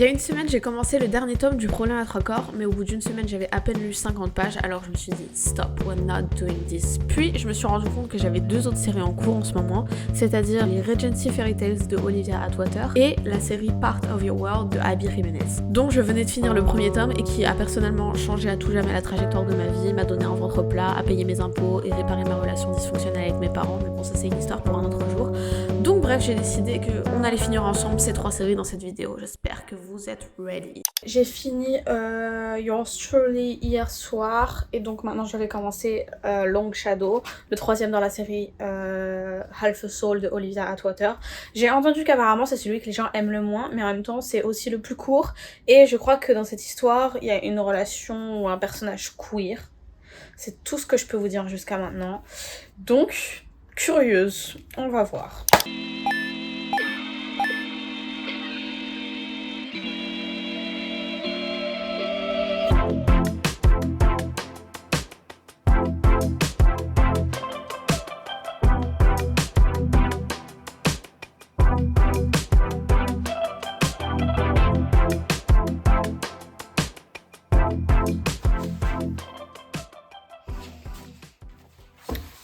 Il y a une semaine, j'ai commencé le dernier tome du Problème à trois corps, mais au bout d'une semaine, j'avais à peine lu 50 pages, alors je me suis dit stop, we're not doing this. Puis je me suis rendu compte que j'avais deux autres séries en cours en ce moment, c'est-à-dire les Regency Fairy Tales de Olivia Atwater et la série Part of Your World de Abby Jiménez, dont je venais de finir le premier tome et qui a personnellement changé à tout jamais la trajectoire de ma vie, m'a donné un ventre plat, a payé mes impôts et réparé ma relation dysfonctionnelle avec mes parents, mais bon, ça c'est une histoire pour un autre jour. Donc bref, j'ai décidé qu'on allait finir ensemble ces trois séries dans cette vidéo. J'espère que vous êtes ready. J'ai fini Yours Truly hier soir et donc maintenant je vais commencer Long Shadow, le troisième dans la série Half a Soul de Olivia Atwater. J'ai entendu qu'apparemment c'est celui que les gens aiment le moins, mais en même temps c'est aussi le plus court et je crois que dans cette histoire il y a une relation ou un personnage queer. C'est tout ce que je peux vous dire jusqu'à maintenant. Donc, curieuse, on va voir.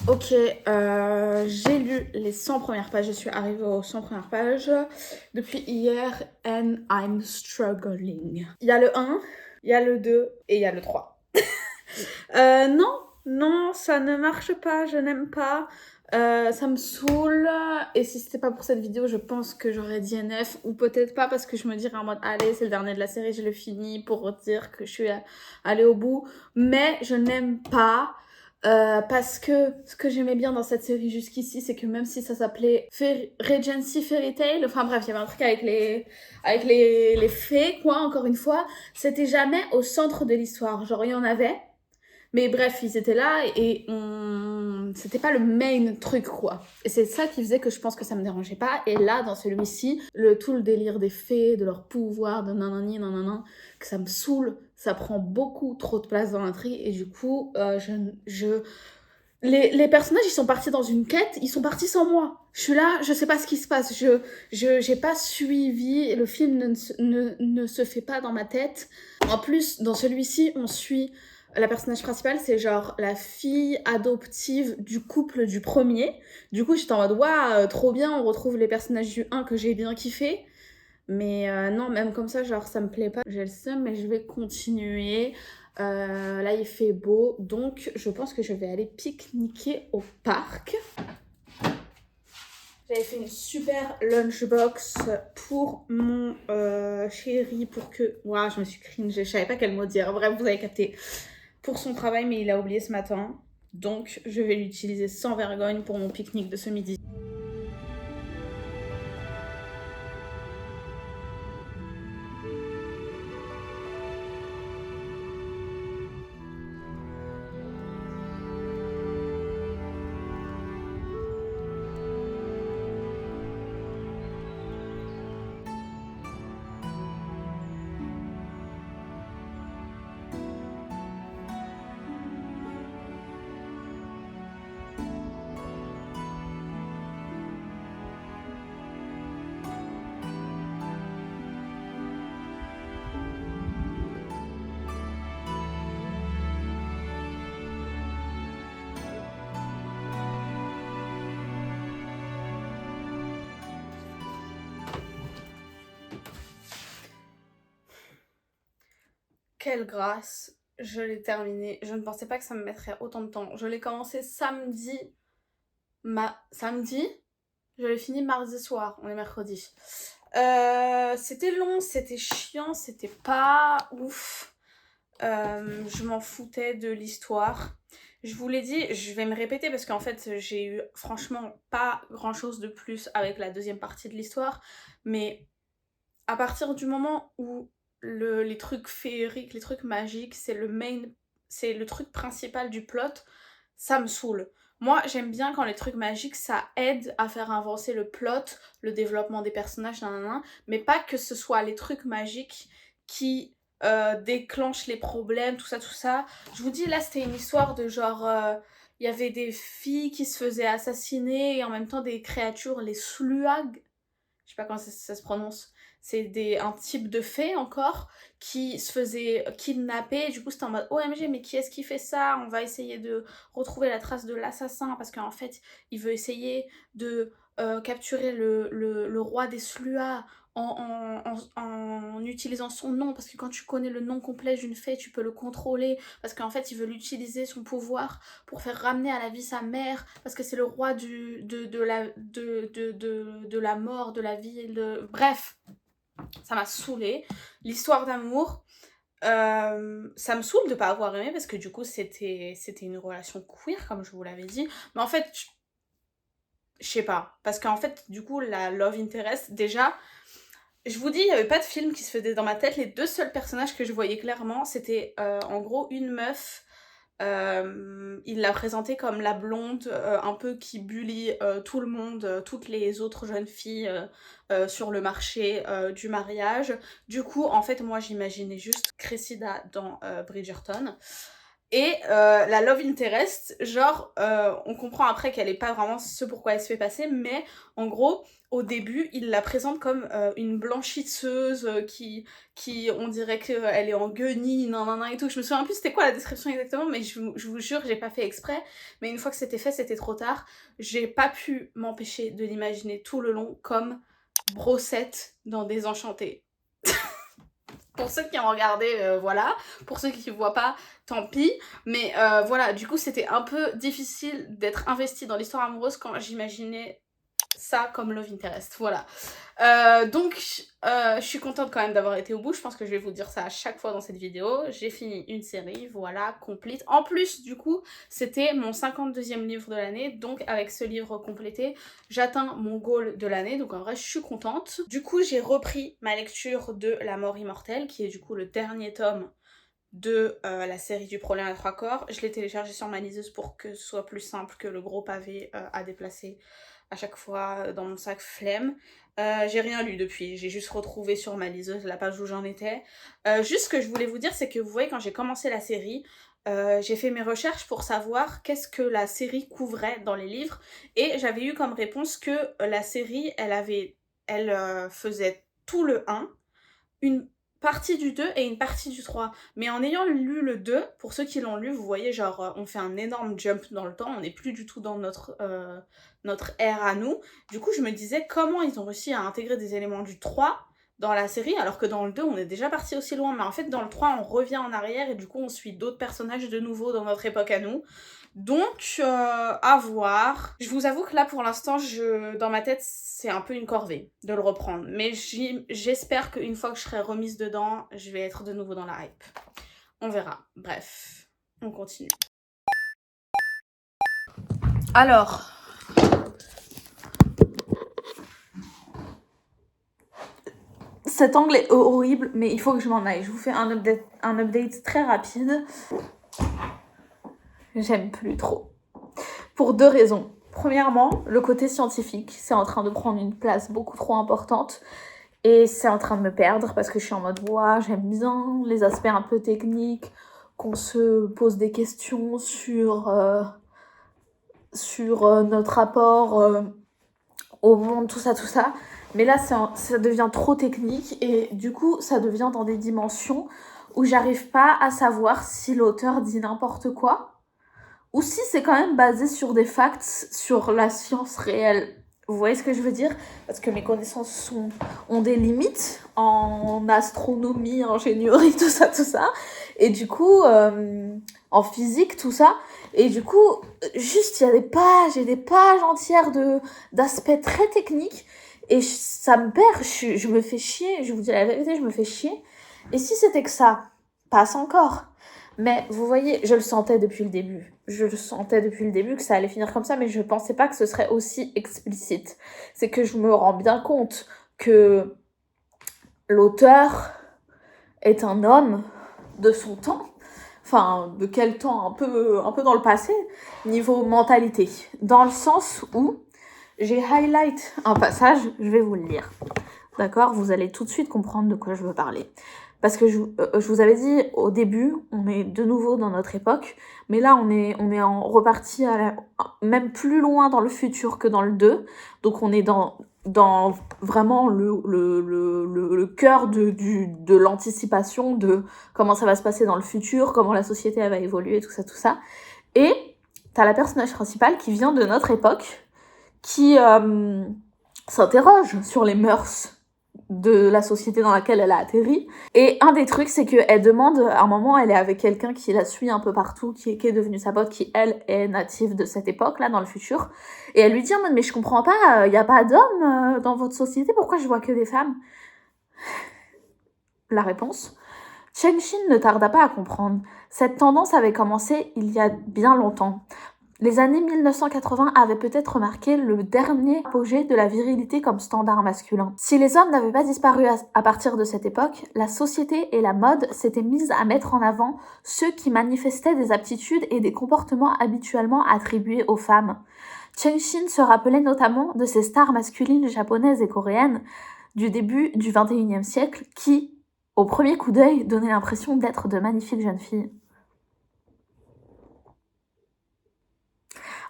Ok, j'ai lu les 100 premières pages, je suis arrivée aux 100 premières pages depuis hier and I'm struggling. Il y a le 1, il y a le 2 et il y a le 3. Non, ça ne marche pas, je n'aime pas. Ça me saoule et si c'était pas pour cette vidéo je pense que j'aurais dit NF ou peut-être pas parce que je me dirais en mode allez c'est le dernier de la série, je le finis pour dire que je suis allée au bout, mais je n'aime pas parce que ce que j'aimais bien dans cette série jusqu'ici c'est que même si ça s'appelait Regency Fairy Tale, enfin bref il y avait un truc avec les fées quoi, encore une fois c'était jamais au centre de l'histoire, genre il y en avait. Mais bref, ils étaient là et c'était pas le main truc, quoi. Et c'est ça qui faisait que je pense que ça me dérangeait pas. Et là, dans celui-ci, tout le délire des fées, de leur pouvoir, de nanani, nanana, que ça me saoule, ça prend beaucoup trop de place dans l'intrigue. Et du coup, les personnages, ils sont partis dans une quête, ils sont partis sans moi. Je suis là, je sais pas ce qui se passe, j'ai pas suivi, le film ne se fait pas dans ma tête. En plus, dans celui-ci, on suit... La personnage principale, c'est genre la fille adoptive du couple du premier. Du coup, j'étais en mode, waouh, trop bien, on retrouve les personnages du 1 que j'ai bien kiffé. Mais non, même comme ça, genre, ça me plaît pas. J'ai le seum, mais je vais continuer. Là, il fait beau, donc je pense que je vais aller pique-niquer au parc. J'avais fait une super lunchbox pour mon chéri, pour que... Waouh, je me suis cringe, je savais pas quel mot dire. Bref, vous avez capté. Pour son travail, mais il a oublié ce matin. Donc, je vais l'utiliser sans vergogne pour mon pique-nique de ce midi. Quelle grâce, je l'ai terminé. Je ne pensais pas que ça me mettrait autant de temps. Je l'ai commencé samedi. Samedi. Je l'ai fini mardi soir. On est mercredi. C'était long, c'était chiant, c'était pas ouf. Je m'en foutais de l'histoire. Je vous l'ai dit, je vais me répéter parce qu'en fait j'ai eu franchement pas grand chose de plus avec la deuxième partie de l'histoire, mais à partir du moment où les trucs féeriques, les trucs magiques, c'est le truc principal du plot, ça me saoule. Moi, j'aime bien quand les trucs magiques, ça aide à faire avancer le plot, le développement des personnages, nanana, mais pas que ce soit les trucs magiques qui déclenchent les problèmes, tout ça, tout ça. Je vous dis, là, c'était une histoire de genre... Il y avait des filles qui se faisaient assassiner et en même temps des créatures, les sluags, je sais pas comment ça se prononce, un type de fée encore qui se faisait kidnapper. Du coup, c'était en mode OMG, mais qui est-ce qui fait ça? On va essayer de retrouver la trace de l'assassin parce qu'en fait, il veut essayer de capturer le roi des Sluas en utilisant son nom, parce que quand tu connais le nom complet d'une fée, tu peux le contrôler, parce qu'en fait, il veut l'utiliser, son pouvoir, pour faire ramener à la vie sa mère, parce que c'est le roi de la mort, de la vie, bref, ça m'a saoulée. L'histoire d'amour, ça me saoule de pas avoir aimé, parce que du coup, c'était une relation queer, comme je vous l'avais dit, mais en fait, je sais pas, parce qu'en fait, du coup, la love interest, déjà, je vous dis, il n'y avait pas de film qui se faisait dans ma tête. Les 2 seuls personnages que je voyais clairement, c'était en gros une meuf. Il l'a présentée comme la blonde, un peu qui bully tout le monde, toutes les autres jeunes filles sur le marché du mariage. Du coup, en fait, moi, j'imaginais juste Cressida dans Bridgerton. Et la love interest, genre, on comprend après qu'elle est pas vraiment ce pourquoi elle se fait passer, mais en gros, au début, il la présente comme une blanchisseuse qui, on dirait qu'elle est en guenille, nanana et tout. Je me souviens plus c'était quoi la description exactement, mais je vous jure, j'ai pas fait exprès. Mais une fois que c'était fait, c'était trop tard. J'ai pas pu m'empêcher de l'imaginer tout le long comme Brossette dans Désenchanté. Pour ceux qui ont regardé, voilà. Pour ceux qui ne voient pas, tant pis. Mais voilà, du coup, c'était un peu difficile d'être investi dans l'histoire amoureuse quand j'imaginais ça comme love interest. Voilà. Donc, je suis contente quand même d'avoir été au bout. Je pense que je vais vous dire ça à chaque fois dans cette vidéo. J'ai fini une série, voilà, complète. En plus, du coup, c'était mon 52e livre de l'année. Donc, avec ce livre complété, j'atteins mon goal de l'année. Donc, en vrai, je suis contente. Du coup, j'ai repris ma lecture de La mort immortelle, qui est du coup le dernier tome de la série du problème à 3 corps. Je l'ai téléchargé sur ma liseuse pour que ce soit plus simple que le gros pavé à déplacer à chaque fois dans mon sac, flemme. J'ai rien lu depuis, j'ai juste retrouvé sur ma liseuse la page où j'en étais. Juste ce que je voulais vous dire, c'est que vous voyez, quand j'ai commencé la série, j'ai fait mes recherches pour savoir qu'est-ce que la série couvrait dans les livres, et j'avais eu comme réponse que la série, elle faisait tout le 1, une partie du 2 et une partie du 3. Mais en ayant lu le 2, pour ceux qui l'ont lu, vous voyez, genre, on fait un énorme jump dans le temps, on n'est plus du tout dans notre ère à nous. Du coup, je me disais comment ils ont réussi à intégrer des éléments du 3 dans la série, alors que dans le 2, on est déjà parti aussi loin. Mais en fait, dans le 3, on revient en arrière et du coup, on suit d'autres personnages de nouveau dans notre époque à nous. Donc, à voir. Je vous avoue que là, pour l'instant, dans ma tête, c'est un peu une corvée de le reprendre. Mais j'espère qu'une fois que je serai remise dedans, je vais être de nouveau dans la hype. On verra. Bref, on continue. Alors... Cet angle est horrible, mais il faut que je m'en aille. Je vous fais un update très rapide. J'aime plus trop. Pour 2 raisons. Premièrement, le côté scientifique, c'est en train de prendre une place beaucoup trop importante. Et c'est en train de me perdre parce que je suis en mode ouah, j'aime bien les aspects un peu techniques, qu'on se pose des questions sur notre rapport au monde, tout ça. Mais là, ça devient trop technique et du coup, ça devient dans des dimensions où j'arrive pas à savoir si l'auteur dit n'importe quoi ou si c'est quand même basé sur des facts, sur la science réelle. Vous voyez ce que je veux dire? Parce que mes connaissances ont des limites en astronomie, ingénierie, tout ça. Et du coup, en physique, tout ça. Et du coup, juste, il y a des pages entières d'aspects très techniques. Et ça me perd, je me fais chier, je vous dis la vérité, je me fais chier. Et si c'était que ça, passe encore. Mais vous voyez, je le sentais depuis le début. Que ça allait finir comme ça, mais je pensais pas que ce serait aussi explicite. C'est que je me rends bien compte que l'auteur est un homme de son temps. Enfin, de quel temps? Un peu dans le passé, niveau mentalité. Dans le sens où j'ai highlight un passage, je vais vous le lire. D'accord? Vous allez tout de suite comprendre de quoi je veux parler. Parce que je vous avais dit au début, on est de nouveau dans notre époque, mais là on est reparti même plus loin dans le futur que dans le 2. Donc on est dans dans vraiment le cœur de l'anticipation de comment ça va se passer dans le futur, comment la société elle va évoluer, tout ça. Et t'as la personnage principale qui vient de notre époque, qui s'interroge sur les mœurs de la société dans laquelle elle a atterri. Et un des trucs, c'est qu'elle demande, à un moment, elle est avec quelqu'un qui la suit un peu partout, qui est devenu sa pote, qui, elle, est native de cette époque-là, dans le futur. Et elle lui dit en mode, mais je comprends pas, y a pas d'hommes dans votre société, pourquoi je vois que des femmes? La réponse: Cheng-Shin ne tarda pas à comprendre. Cette tendance avait commencé il y a bien longtemps. Les années 1980 avaient peut-être marqué le dernier apogée de la virilité comme standard masculin. Si les hommes n'avaient pas disparu à partir de cette époque, la société et la mode s'étaient mises à mettre en avant ceux qui manifestaient des aptitudes et des comportements habituellement attribués aux femmes. Cheng-Shin se rappelait notamment de ces stars masculines japonaises et coréennes du début du XXIe siècle qui, au premier coup d'œil, donnaient l'impression d'être de magnifiques jeunes filles.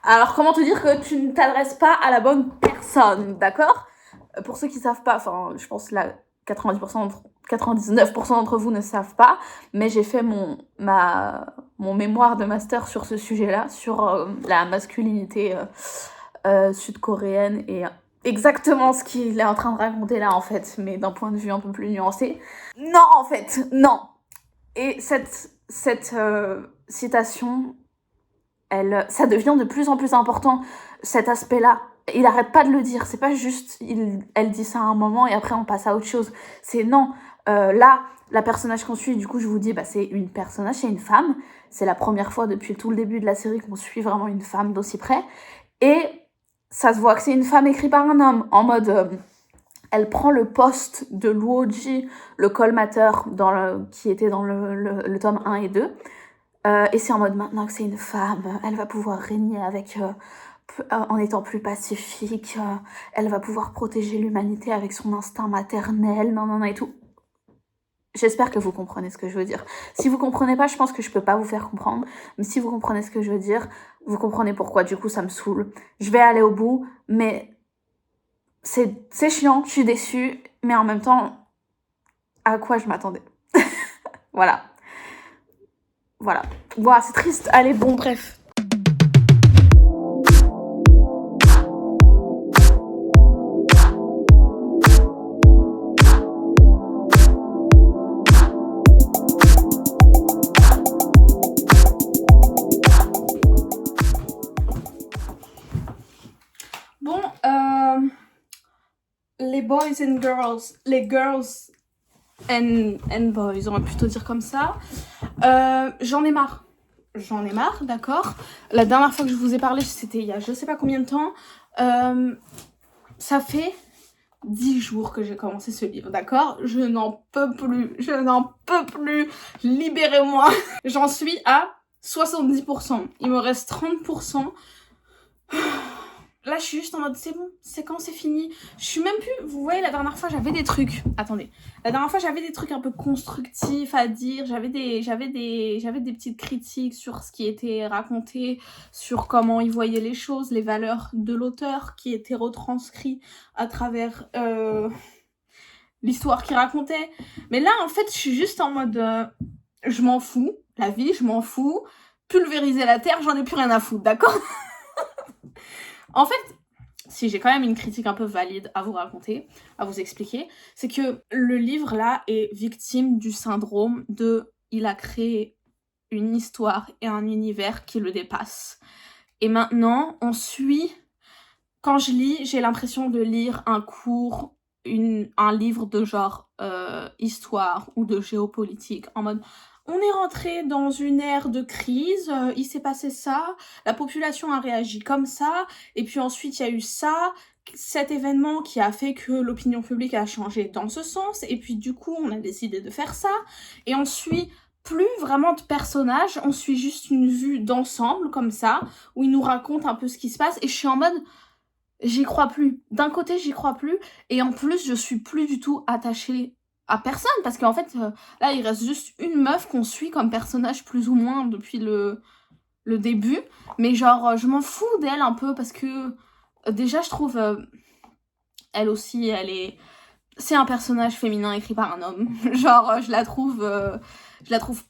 Alors, comment te dire que tu ne t'adresses pas à la bonne personne, d'accord? Pour ceux qui savent pas, enfin, je pense que 99% d'entre vous ne savent pas, mais j'ai fait mon mémoire de master sur ce sujet-là, sur la masculinité sud-coréenne et exactement ce qu'il est en train de raconter là, en fait, mais d'un point de vue un peu plus nuancé. Non, en fait, non. Et cette citation, ça devient de plus en plus important, cet aspect-là. Il arrête pas de le dire, c'est pas juste, elle dit ça à un moment et après on passe à autre chose. C'est non, là, la personnage qu'on suit, du coup je vous dis, c'est une personnage, c'est une femme. C'est la première fois depuis tout le début de la série qu'on suit vraiment une femme d'aussi près. Et ça se voit que c'est une femme écrite par un homme, en mode... elle prend le poste de Luoji, le colmateur qui était dans le tome 1 et 2. Et c'est en mode, maintenant que c'est une femme, elle va pouvoir régner en étant plus pacifique, elle va pouvoir protéger l'humanité avec son instinct maternel, non, et tout. J'espère que vous comprenez ce que je veux dire. Si vous comprenez pas, je pense que je peux pas vous faire comprendre. Mais si vous comprenez ce que je veux dire, vous comprenez pourquoi. Du coup, ça me saoule. Je vais aller au bout, mais c'est chiant, je suis déçue, mais en même temps, à quoi je m'attendais? Voilà. Voilà, c'est triste. Allez, bon, bref. Bon, les boys and girls, les girls and boys, on va plutôt dire comme ça. J'en ai marre, d'accord. La dernière fois que je vous ai parlé, c'était il y a je sais pas combien de temps. Ça fait 10 jours que j'ai commencé ce livre, d'accord. Je n'en peux plus, libérez-moi. J'en suis à 70%, il me reste 30%. Là, je suis juste en mode, c'est bon, c'est quand c'est fini. Je suis même plus... Vous voyez, la dernière fois, j'avais des trucs... Attendez. La dernière fois, j'avais des trucs un peu constructifs à dire. J'avais des petites critiques sur ce qui était raconté, sur comment il voyait les choses, les valeurs de l'auteur qui étaient retranscrites à travers l'histoire qu'il racontait. Mais là, en fait, je suis juste en mode... je m'en fous. La vie, je m'en fous. Pulvériser la terre, j'en ai plus rien à foutre, d'accord? En fait, si j'ai quand même une critique un peu valide à vous raconter, à vous expliquer, c'est que le livre là est victime du syndrome de il a créé une histoire et un univers qui le dépasse. Et maintenant, on suit... Quand je lis, j'ai l'impression de lire un cours, un livre de genre histoire ou de géopolitique, en mode... On est rentré dans une ère de crise, il s'est passé ça, la population a réagi comme ça, et puis ensuite il y a eu ça, cet événement qui a fait que l'opinion publique a changé dans ce sens, et puis du coup on a décidé de faire ça, et on suit plus vraiment de personnages, on suit juste une vue d'ensemble comme ça, où il nous raconte un peu ce qui se passe, et je suis en mode... J'y crois plus. D'un côté, j'y crois plus, et en plus, je suis plus du tout attachée à personne, parce qu'en fait, là, il reste juste une meuf qu'on suit comme personnage plus ou moins depuis le début, mais genre, je m'en fous d'elle un peu, parce que déjà, je trouve, Elle aussi, c'est un personnage féminin écrit par un homme. Genre, je la trouve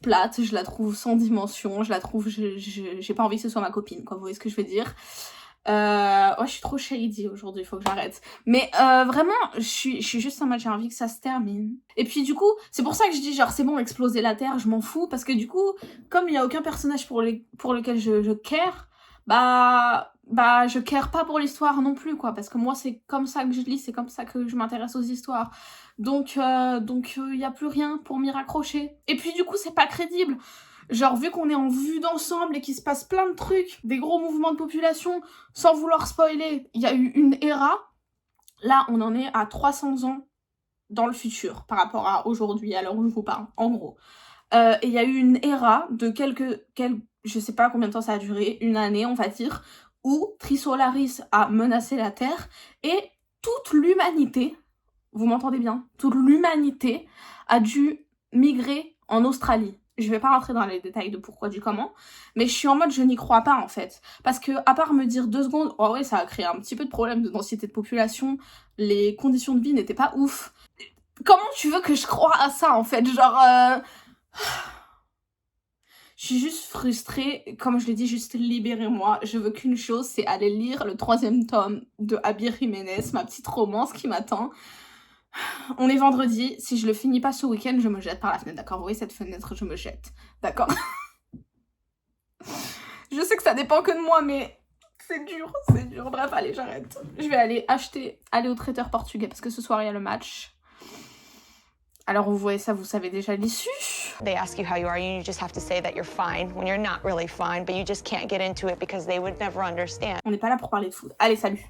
plate, je la trouve sans dimension, j'ai pas envie que ce soit ma copine, quoi, vous voyez ce que je veux dire. Ouais, je suis trop shady aujourd'hui, faut que j'arrête. Mais vraiment, je suis juste en mode, j'ai envie que ça se termine. Et puis du coup, c'est pour ça que je dis genre, c'est bon, exploser la Terre, je m'en fous, parce que du coup, comme il y a aucun personnage pour lequel je care, bah je care pas pour l'histoire non plus, quoi, parce que moi c'est comme ça que je lis, c'est comme ça que je m'intéresse aux histoires. Donc y a plus rien pour m'y raccrocher. Et puis du coup, c'est pas crédible. Genre, vu qu'on est en vue d'ensemble et qu'il se passe plein de trucs, des gros mouvements de population, sans vouloir spoiler, il y a eu une era. Là, on en est à 300 ans dans le futur, par rapport à aujourd'hui, à l'heure où je vous parle, en gros. Et il y a eu une era de je sais pas combien de temps ça a duré, une année, on va dire, où Trisolaris a menacé la Terre, et toute l'humanité, vous m'entendez bien, toute l'humanité a dû migrer en Australie. Je vais pas rentrer dans les détails de pourquoi du comment, mais je suis en mode je n'y crois pas en fait. Parce que à part me dire 2 secondes, oh ouais, ça a créé un petit peu de problème de densité de population, les conditions de vie n'étaient pas ouf. Comment tu veux que je croie à ça en fait? Genre... Je suis juste frustrée, comme je l'ai dit, juste libérez-moi. Je veux qu'une chose, c'est aller lire le 3e tome de Abby Jiménez, ma petite romance qui m'attend. On est vendredi, si je le finis pas ce week-end, je me jette par la fenêtre, d'accord? Vous voyez cette fenêtre, je me jette, d'accord? Je sais que ça dépend que de moi, mais c'est dur. Bref, allez, j'arrête. Je vais aller au traiteur portugais, parce que ce soir, il y a le match. Alors vous voyez ça, vous savez déjà l'issue. They ask you how you are, and you just have to say that you're fine when you're not really fine, but you just can't get into it because they would never understand. On n'est pas là pour parler de foot. Allez, salut.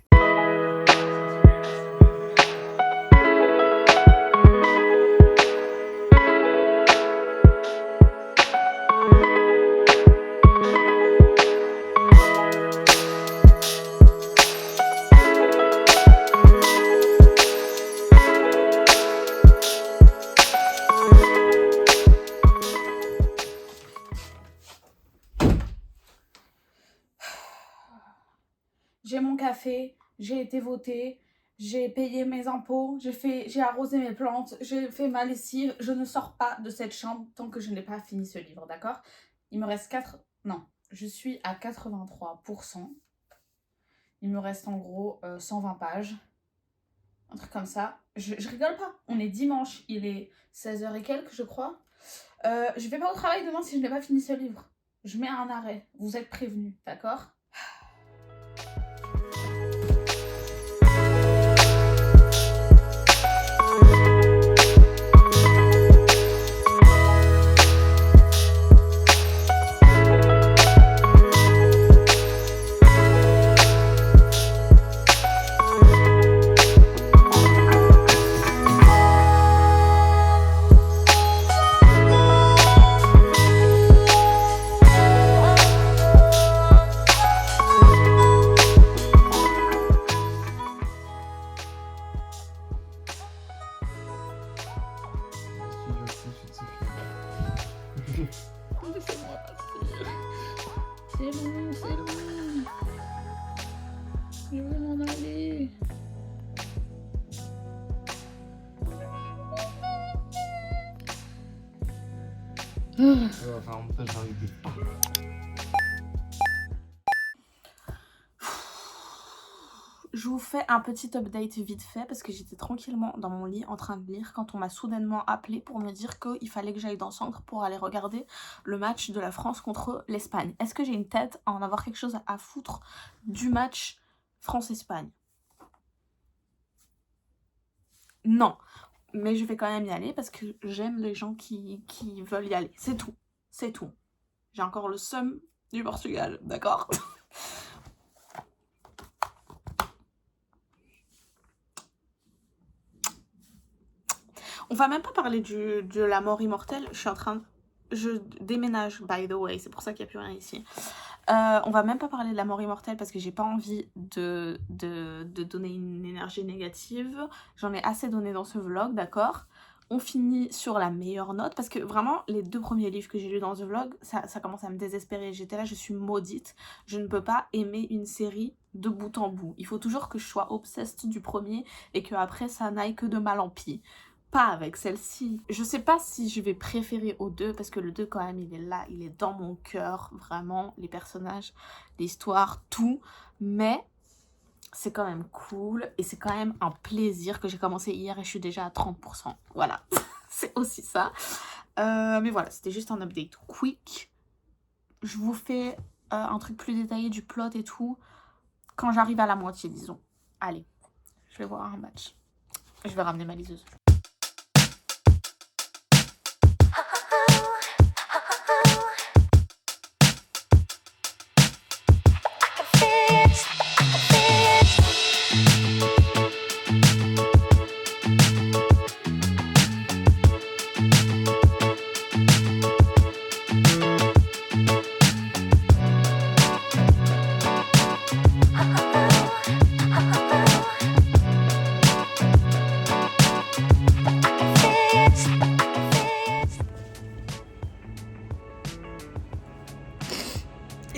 J'ai mon café, j'ai été votée, j'ai payé mes impôts, j'ai arrosé mes plantes, j'ai fait ma lessive. Je ne sors pas de cette chambre tant que je n'ai pas fini ce livre, d'accord? Il me reste je suis à 83%. Il me reste en gros 120 pages. Un truc comme ça. Je rigole pas. On est dimanche, il est 16h et quelques, je crois. Je vais pas au travail demain si je n'ai pas fini ce livre. Je mets un arrêt. Vous êtes prévenus, d'accord? Laissez-moi partir. C'est long. Je veux m'en aller. Enfin, en fait, j'arrive pas. Je vous fais un petit update vite fait parce que j'étais tranquillement dans mon lit en train de lire quand on m'a soudainement appelé pour me dire qu'il fallait que j'aille dans le centre pour aller regarder le match de la France contre l'Espagne. Est-ce que j'ai une tête à en avoir quelque chose à foutre du match France-Espagne? Non, mais je vais quand même y aller parce que j'aime les gens qui veulent y aller. C'est tout. J'ai encore le seum du Portugal, d'accord? On va même pas parler de la mort immortelle. Je déménage, by the way, c'est pour ça qu'il n'y a plus rien ici. On va même pas parler de la mort immortelle parce que j'ai pas envie de donner une énergie négative. J'en ai assez donné dans ce vlog, d'accord? on finit sur la meilleure note parce que vraiment les 2 premiers livres que j'ai lus dans The Vlog, ça commence à me désespérer. J'étais là, je suis maudite, je ne peux pas aimer une série de bout en bout. Il faut toujours que je sois obsessed du premier et que après ça n'aille que de mal en pis. Pas avec celle-ci. Je sais pas si je vais préférer au 2 parce que le 2 quand même il est là, il est dans mon cœur, vraiment, les personnages, l'histoire, tout, mais c'est quand même cool et c'est quand même un plaisir que j'ai commencé hier et je suis déjà à 30%. Voilà, c'est aussi ça. Mais voilà, c'était juste un update quick. Je vous fais un truc plus détaillé du plot et tout quand j'arrive à la moitié, disons. Allez, je vais voir un match. Je vais ramener ma liseuse.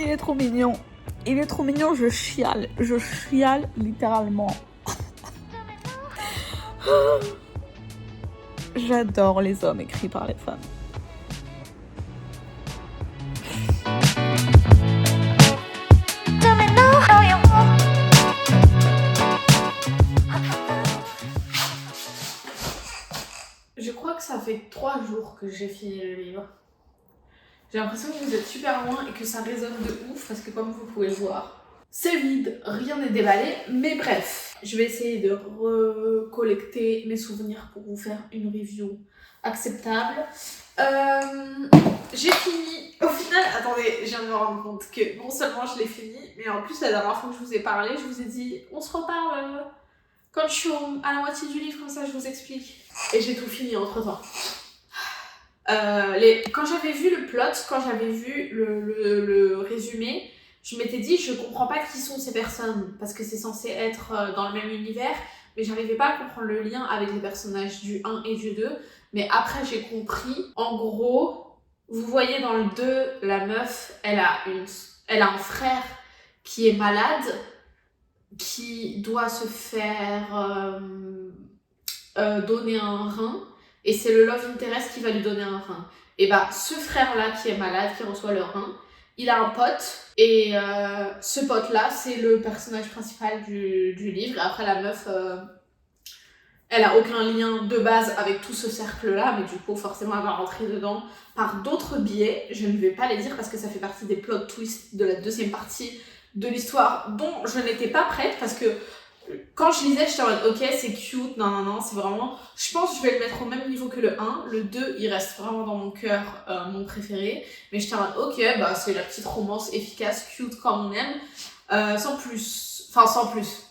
Il est trop mignon. Il est trop mignon, je chiale. Je chiale littéralement. J'adore les hommes écrits par les femmes. Je crois que ça fait 3 jours que j'ai fini le livre. J'ai l'impression que vous êtes super loin et que ça résonne de ouf parce que comme vous pouvez le voir, c'est vide, rien n'est déballé, mais bref. Je vais essayer de recollecter mes souvenirs pour vous faire une review acceptable. J'ai fini, au final, attendez, je viens de me rendre compte que non seulement je l'ai fini, mais en plus la dernière fois que je vous ai parlé, je vous ai dit on se reparle quand je suis à la moitié du livre, comme ça je vous explique. Et j'ai tout fini entre temps. Quand j'avais vu le plot, quand j'avais vu le résumé, je m'étais dit je comprends pas qui sont ces personnes parce que c'est censé être dans le même univers, mais j'arrivais pas à comprendre le lien avec les personnages du 1 et du 2. Mais après j'ai compris, en gros, vous voyez dans le 2, la meuf, elle a un frère qui est malade, qui doit se faire donner un rein. Et c'est le love interest qui va lui donner un rein. Et bah, ce frère-là qui est malade, qui reçoit le rein, il a un pote. Et ce pote-là, c'est le personnage principal du livre. Et après, la meuf, elle a aucun lien de base avec tout ce cercle-là. Mais du coup, forcément, elle va rentrer dedans par d'autres biais. Je ne vais pas les dire parce que ça fait partie des plot twists de la deuxième partie de l'histoire dont je n'étais pas prête. Parce que quand je lisais, j'étais en mode ok, c'est cute, non, c'est vraiment. Je pense que je vais le mettre au même niveau que le 1. Le 2, il reste vraiment dans mon cœur, mon préféré. Mais j'étais en mode ok, bah c'est la petite romance efficace, cute comme on aime. Sans plus. Enfin, sans plus.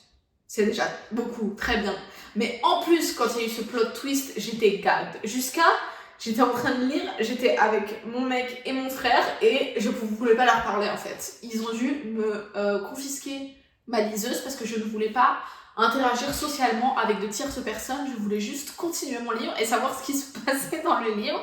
C'est déjà beaucoup, très bien. Mais en plus, quand il y a eu ce plot twist, j'étais gagged. J'étais en train de lire, j'étais avec mon mec et mon frère et je ne voulais pas leur parler en fait. Ils ont dû me confisquer ma liseuse parce que je ne voulais pas interagir socialement avec de tierces personnes, je voulais juste continuer mon livre et savoir ce qui se passait dans le livre.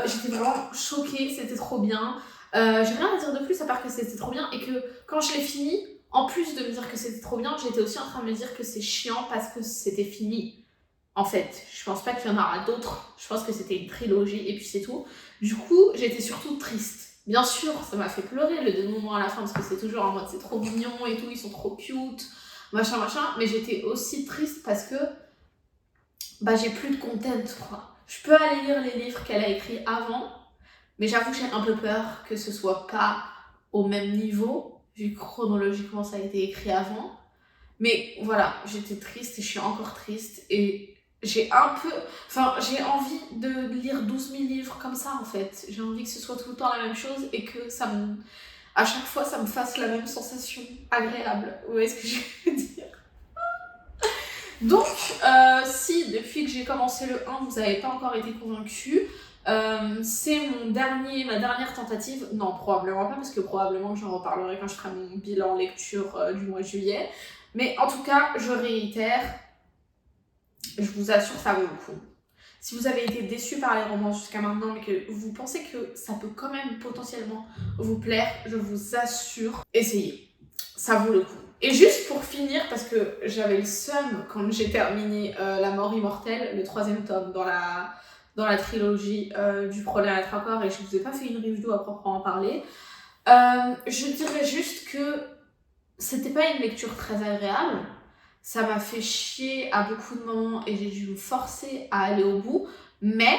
J'étais vraiment choquée, c'était trop bien. J'ai rien à dire de plus à part que c'était trop bien et que quand je l'ai fini, en plus de me dire que c'était trop bien, j'étais aussi en train de me dire que c'est chiant parce que c'était fini. En fait, je pense pas qu'il y en aura d'autres, je pense que c'était une trilogie et puis c'est tout. Du coup, j'étais surtout triste. Bien sûr, ça m'a fait pleurer le dénouement à la fin parce que c'est toujours en mode c'est trop mignon et tout, ils sont trop cute, machin, mais j'étais aussi triste parce que bah j'ai plus de content quoi. Je peux aller lire les livres qu'elle a écrits avant, mais j'avoue que j'ai un peu peur que ce soit pas au même niveau, vu que chronologiquement ça a été écrit avant. Mais voilà, j'étais triste et je suis encore triste et j'ai envie de lire 12 000 livres comme ça en fait. J'ai envie que ce soit tout le temps la même chose et que à chaque fois ça me fasse la même sensation agréable. Vous voyez ce que je veux dire? Donc, si depuis que j'ai commencé le 1, vous n'avez pas encore été convaincu, c'est ma dernière tentative. Non, probablement pas, parce que probablement j'en reparlerai quand je ferai mon bilan lecture du mois de juillet. Mais en tout cas, je réitère, je vous assure, ça vaut le coup. Si vous avez été déçu par les romans jusqu'à maintenant, mais que vous pensez que ça peut quand même potentiellement vous plaire, je vous assure, essayez. Ça vaut le coup. Et juste pour finir, parce que j'avais le seum quand j'ai terminé La Mort Immortelle, le 3e tome dans la trilogie du Prolin à Tracor, et je vous ai pas fait une review à proprement parler, je dirais juste que c'était pas une lecture très agréable. Ça m'a fait chier à beaucoup de moments et j'ai dû me forcer à aller au bout. Mais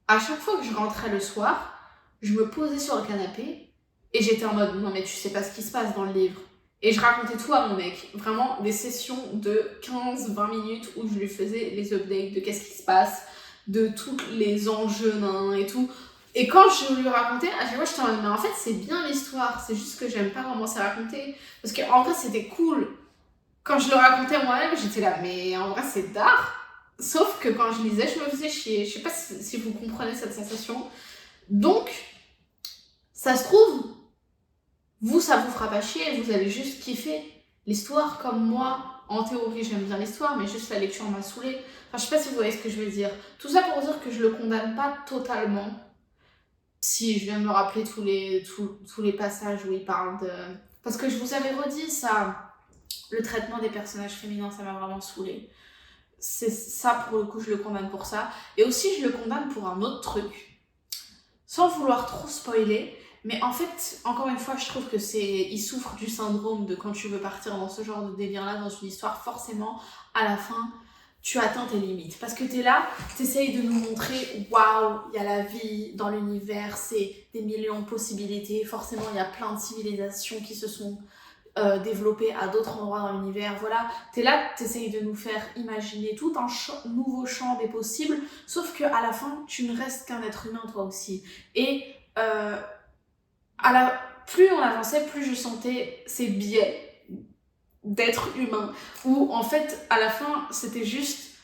à chaque fois que je rentrais le soir, je me posais sur le canapé et j'étais en mode non mais tu sais pas ce qui se passe dans le livre. Et je racontais tout à mon mec. Vraiment des sessions de 15-20 minutes où je lui faisais les updates de qu'est-ce qui se passe, de tous les enjeux et tout. Et quand je lui racontais, à chaque fois j'étais en mode mais en fait c'est bien l'histoire, c'est juste que j'aime pas comment c'est raconté. Parce qu'en vrai c'était cool. Quand je le racontais moi-même, j'étais là, mais en vrai, c'est dark. Sauf que quand je lisais, je me faisais chier. Je sais pas si vous comprenez cette sensation. Donc, ça se trouve, vous, ça vous fera pas chier, vous allez juste kiffer l'histoire comme moi. En théorie, j'aime bien l'histoire, mais juste la lecture m'a saoulée. Enfin, je sais pas si vous voyez ce que je veux dire. Tout ça pour dire que je le condamne pas totalement. Si, je viens de me rappeler tous les passages où il parle de... Parce que je vous avais redit ça... Le traitement des personnages féminins, ça m'a vraiment saoulée. C'est ça, pour le coup, je le condamne pour ça. Et aussi, je le condamne pour un autre truc. Sans vouloir trop spoiler, mais en fait, encore une fois, je trouve que il souffre du syndrome de quand tu veux partir dans ce genre de délire-là, dans une histoire, forcément, à la fin, tu atteins tes limites. Parce que t'es là, t'essayes de nous montrer, waouh, il y a la vie dans l'univers, c'est des millions de possibilités. Forcément, il y a plein de civilisations qui se sont... développé à d'autres endroits dans l'univers, voilà, t'es là, t'essayes de nous faire imaginer tout un nouveau champ des possibles, sauf que à la fin, tu ne restes qu'un être humain toi aussi. Et plus on avançait, plus je sentais ces biais d'être humain, où en fait, à la fin, c'était juste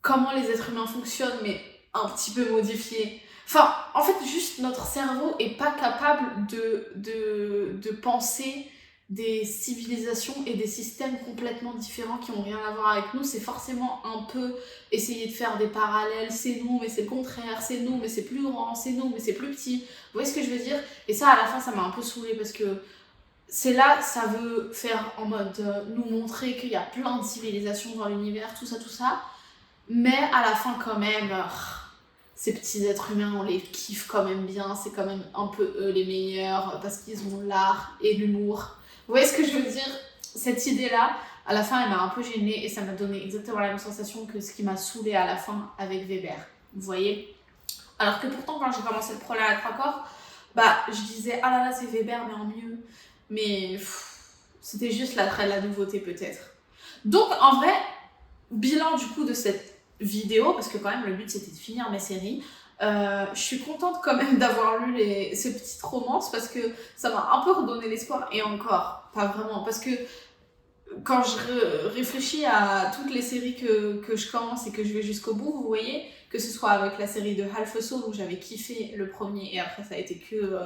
comment les êtres humains fonctionnent, mais un petit peu modifié. Enfin, en fait, juste notre cerveau est pas capable de penser des civilisations et des systèmes complètement différents qui ont rien à voir avec nous. C'est forcément un peu essayer de faire des parallèles, c'est nous mais c'est le contraire, c'est nous mais c'est plus grand, c'est nous mais c'est plus petit. Vous voyez ce que je veux dire? Et ça à la fin ça m'a un peu saoulée parce que c'est là, ça veut faire en mode nous montrer qu'il y a plein de civilisations dans l'univers, tout ça, mais à la fin quand même ces petits êtres humains, on les kiffe quand même bien, c'est quand même un peu eux les meilleurs parce qu'ils ont l'art et l'humour. Vous voyez ce que je veux dire? Cette idée-là, à la fin, elle m'a un peu gênée et ça m'a donné exactement la même sensation que ce qui m'a saoulée à la fin avec Weber. Vous voyez? Alors que pourtant, quand j'ai commencé le Prolin à Tracor, je disais, ah là là, c'est Weber, mais en mieux. Mais c'était juste l'attrait de la nouveauté, peut-être. Donc, en vrai, bilan du coup de cette vidéo, parce que quand même, le but c'était de finir mes séries. Je suis contente quand même d'avoir lu ces petites romances parce que ça m'a un peu redonné l'espoir et encore, pas vraiment, parce que quand je réfléchis à toutes les séries que je commence et que je vais jusqu'au bout, vous voyez, que ce soit avec la série de Half a Soul où j'avais kiffé le premier et après ça a été que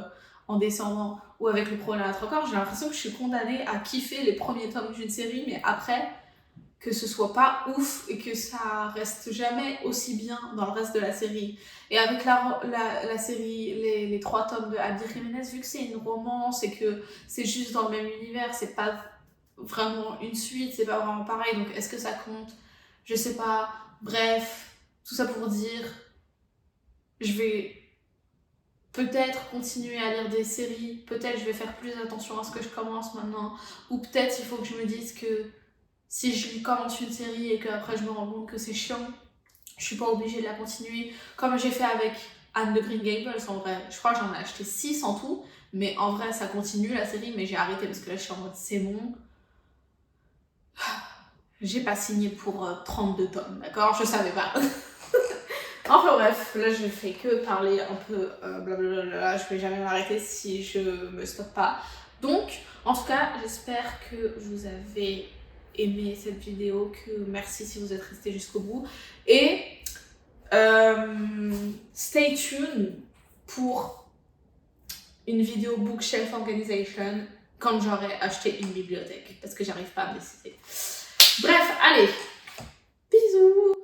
en descendant, ou avec le Prolin à Tracor, j'ai l'impression que je suis condamnée à kiffer les premiers tomes d'une série, mais après que ce soit pas ouf et que ça reste jamais aussi bien dans le reste de la série. Et avec la série, les 3 tomes de Abdi Jiménez, vu que c'est une romance et que c'est juste dans le même univers, c'est pas vraiment une suite, c'est pas vraiment pareil, donc est-ce que ça compte? Je sais pas. Bref, tout ça pour dire, je vais peut-être continuer à lire des séries, peut-être je vais faire plus attention à ce que je commence maintenant, ou peut-être il faut que je me dise que si je commence une série et qu'après je me rends compte que c'est chiant, je suis pas obligée de la continuer, comme j'ai fait avec Anne de Green Gables en vrai. Je crois que j'en ai acheté 6 en tout, mais en vrai ça continue la série, mais j'ai arrêté parce que là je suis en mode c'est bon. J'ai pas signé pour 32 tomes, d'accord? Je savais pas. Enfin bref, là je fais que parler un peu blablabla, je vais jamais m'arrêter si je me stoppe pas. Donc, en tout cas, j'espère que vous avez aimé cette vidéo, que merci si vous êtes restés jusqu'au bout. Et stay tuned pour une vidéo Bookshelf Organization quand j'aurai acheté une bibliothèque, parce que j'arrive pas à me décider. Bref, allez, bisous!